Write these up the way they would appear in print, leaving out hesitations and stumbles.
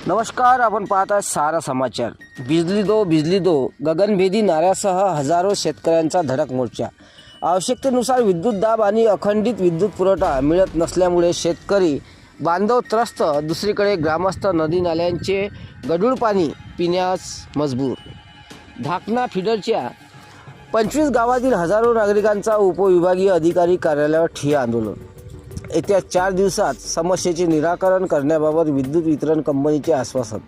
नमस्कार, आपण पाहत आहे सारा समाचार। बिजली दो गगनभेदी नाऱ्यासह हजारो शेतकऱ्यांचा धडक मोर्चा। आवश्यकतेनुसार विद्युत दाब आणि अखंडित विद्युत पुरवठा मिळत नसल्यामुळे शेतकरी बांधव त्रस्त, दुसरीकडे ग्रामस्थ नदी नाल्यांचे गढूळ पाणी पिण्यास मजबूर। ढाकणा फिडरच्या 25 गावातील हजारो नागरिकांचा उपविभागीय अधिकारी कार्यालयावर ठिय्या आंदोलन। येत्या 4 दिवसात समस्येचे निराकरण करण्याबाबत विद्युत वितरण कंपनीचे आश्वासन।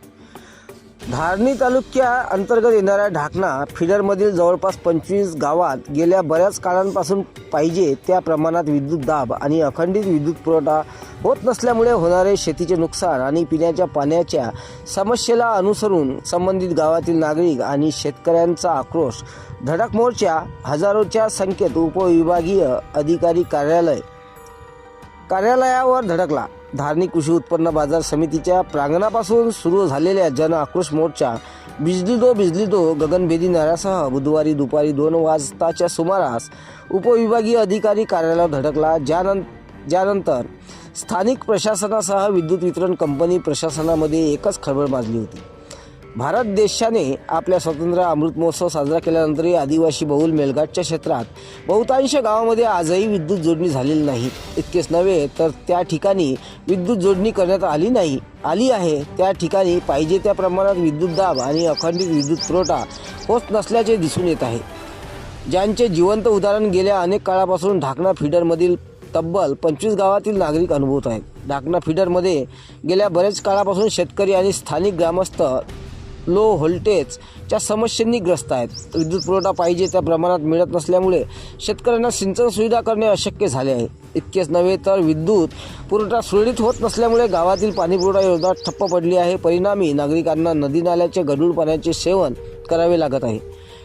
धारणी तालुक्या अंतर्गत येणाऱ्या ढाकणा फिडरमधील जवळपास 25 गावात गेल्या बऱ्याच काळांपासून पाहिजे त्या प्रमाणात विद्युत दाब आणि अखंडित विद्युत पुरवठा होत नसल्यामुळे होणारे शेतीचे नुकसान आणि पिण्याच्या पाण्याच्या समस्येला अनुसरून संबंधित गावातील नागरिक आणि शेतकऱ्यांचा आक्रोश। धडक मोर्चा हजारोच्या संख्येत उपविभागीय अधिकारी कार्यालयावर धडकला। धारणी कृषी उत्पन्न बाजार समितीच्या प्रांगणापासून सुरू झालेल्या जन आक्रोश मोर्चा बिजली दो गगनभेदी नाऱ्यासह बुधवारी दुपारी 2 वाजताच्या सुमारास उपविभागीय अधिकारी कार्यालयावर धडकला, ज्यानंतर स्थानिक प्रशासनासह विद्युत वितरण कंपनी प्रशासनामध्ये एकच खळबळ माजली होती। भारत देशाने आपल्या स्वातंत्र्य अमृत महोत्सव साजरा केल्यानंतरही आदिवासी बहुल मेळघाटच्या क्षेत्रात बहुतांश गावामध्ये आजही विद्युत जोडणी झालेली नाही। इतकेच नव्हे तर त्या ठिकाणी विद्युत जोडणी करण्यात आली आहे त्या ठिकाणी पाहिजे त्या प्रमाणात विद्युत दाब आणि अखंडित विद्युत पुरवठा होत नसल्याचे दिसून येत आहे, ज्यांचे जिवंत उदाहरण गेल्या अनेक काळापासून ढाकणा फिडरमधील तब्बल 25 गावातील नागरिक अनुभवत आहेत। ढाकणा फिडरमध्ये गेल्या बरेच काळापासून शेतकरी आणि स्थानिक ग्रामस्थ लो व्होल्टेजच्या समस्यांनी ग्रस्त आहेत। विद्युत पुरवठा पाहिजे त्या प्रमाणात मिळत नसल्यामुळे शेतकऱ्यांना सिंचन सुविधा करणे अशक्य झाले आहे। इतकेच नव्हे तर विद्युत पुरवठा सुरळीत होत नसल्यामुळे गावातील पाणीपुरवठा योजना ठप्प पडली आहे। परिणामी नागरिकांना नदी नाल्याचे गढूळ पाण्याचे सेवन करावे लागत आहे।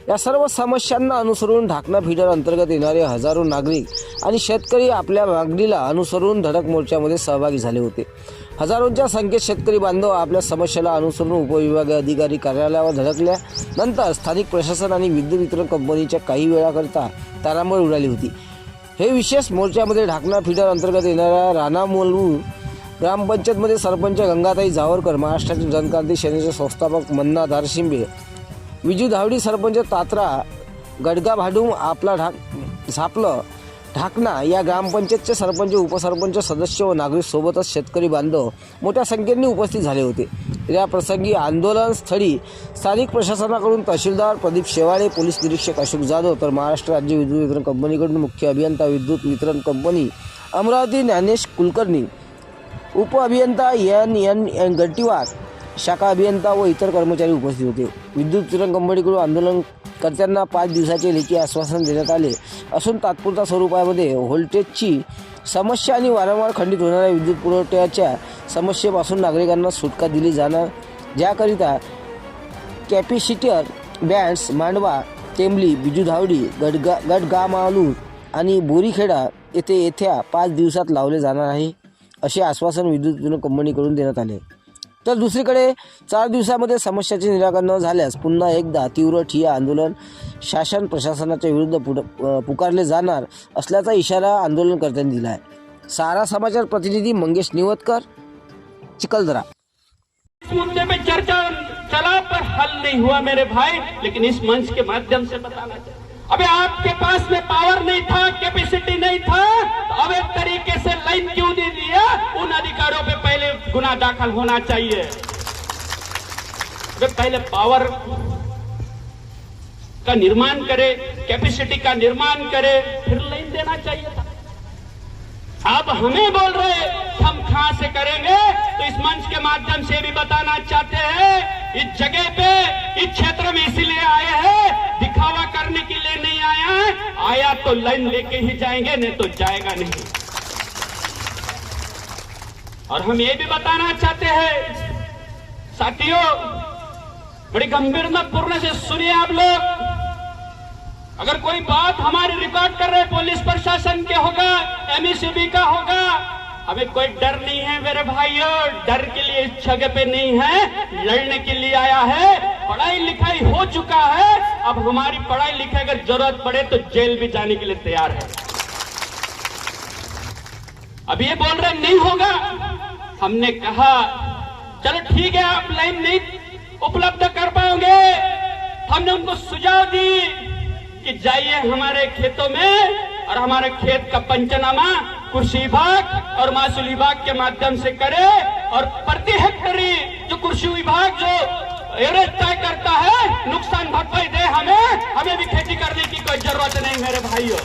या सर्व समस्यांना अनुसरून ढाकणा फिडर अंतर्गत येणारे हजारो नागरिक आणि शेतकरी आपल्या मागणीला अनुसरून धडक मोर्चामध्ये सहभागी झाले होते। हजारोंच्या संख्येत शेतकरी बांधव आपल्या समस्येला अनुसरून उपविभागीय अधिकारी कार्यालयावर धडकल्यानंतर स्थानिक प्रशासन आणि विद्युत वितरण कंपनीच्या काही वेळाकरिता तारांबळ उडाली होती। हे विशेष मोर्चामध्ये ढाकणा फिडर अंतर्गत येणाऱ्या राणामोलू ग्रामपंचायतमध्ये सरपंच गंगाताई जावरकर, महाराष्ट्रातील जनक्रांती सेनेचे संस्थापक मन्ना धारशिंबे, विजू धावडी, सरपंच तात्रा गडगा भाडूम, आपला झापलं ढाकणा या ग्रामपंचायतचे सरपंच, उपसरपंच, सदस्य व नागरिक सोबतच शेतकरी बांधव मोठ्या संख्येने उपस्थित झाले होते। या प्रसंगी आंदोलन स्थळी स्थानिक प्रशासनाकडून तहसीलदार प्रदीप शेवाळे, पोलीस निरीक्षक अशोक जाधव, तर महाराष्ट्र राज्य विद्युत वितरण कंपनीकडून मुख्य अभियंता विद्युत वितरण कंपनी अमरावती ज्ञानेश कुलकर्णी, उप अभियंता एन गट्टीवार, शाखा अभियंता व इतर कर्मचारी उपस्थित होते। विद्युत वितरण कंपनीकडून आंदोलनकर्त्यांना 5 दिवसाचे लेखी आश्वासन देण्यात आले असून तात्पुरत्या स्वरूपामध्ये व्होल्टेजची समस्या आणि वारंवार खंडित होणाऱ्या विद्युत पुरवठ्याच्या समस्येपासून नागरिकांना सुटका दिली जाणार, ज्याकरिता कॅपॅसिटर बँड्स मांडवा, टेंबली, बिजू धावडी, गडगामालू आणि बोरीखेडा येत्या 5 दिवसात लावले जाणार आहे, असे आश्वासन विद्युत वितरण कंपनीकडून देण्यात आले। तर दुसरीकडे 4 दिवसामध्ये समस्याचे निराकरण न झाल्यास पुन्हा एकदा तीव्र ठिय्या आंदोलन शासन प्रशासनाच्या विरुद्ध पुकारले जाणार असल्याचा इशारा आंदोलनकर्त्यांनी दिला आहे। सारा समाचार प्रतिनिधी मंगेश निवतकर, चिखलदरा। इस मुद्दे पे चर्चा चला पर हल नहीं हुआ मेरे भाई, लेकिन इस मंच के माध्यम से बताना चाहिए। अबे आपके पास में पावर नहीं था, कैपेसिटी नहीं था, तो अब एक तरीके से लाइन क्यों नहीं दिया? उन अधिकारियों पे पहले गुना दाखिल होना चाहिए। वे पहले पावर का निर्माण करे, कैपेसिटी का निर्माण करे, फिर लाइन देना चाहिए था। अब हमें बोल रहे हम कहां से करेंगे? तो इस मंच के माध्यम से भी बताना चाहते हैं, इस जगह पे, इस क्षेत्र में इसीलिए आए हैं, दिखावा करने के लिए नहीं आया तो लाइन लेके ही जाएंगे, नहीं तो जाएगा नहीं। और हम ये भी बताना चाहते हैं साथियों, बड़ी गंभीरतापूर्ण से सुनिए आप लोग। अगर कोई बात हमारी रिकॉर्ड कर रहे पुलिस प्रशासन के होगा, एमईसीबी का होगा, हमें कोई डर नहीं है मेरे भाइयों। डर के लिए इस जगह पे नहीं है, लड़ने के लिए आया है। पढ़ाई लिखाई हो चुका है, अब हमारी पढ़ाई लिखाई अगर जरूरत पड़े तो जेल भी जाने के लिए तैयार है। अब ये बोल रहे नहीं होगा, हमने कहा चलो ठीक है, आप लाइन नहीं उपलब्ध कर पाओगे। हमने उनको सुझाव दी कि जाइए हमारे खेतों में और हमारे खेत का पंचनामा कृषि विभाग और महसूल विभाग के माध्यम से करे, और प्रति हेक्टरी जो कृषि विभाग जो एवरेज तय करता है नुकसान भरपाई दे हमें भी खेती करने की कोई जरूरत नहीं मेरे भाइयों।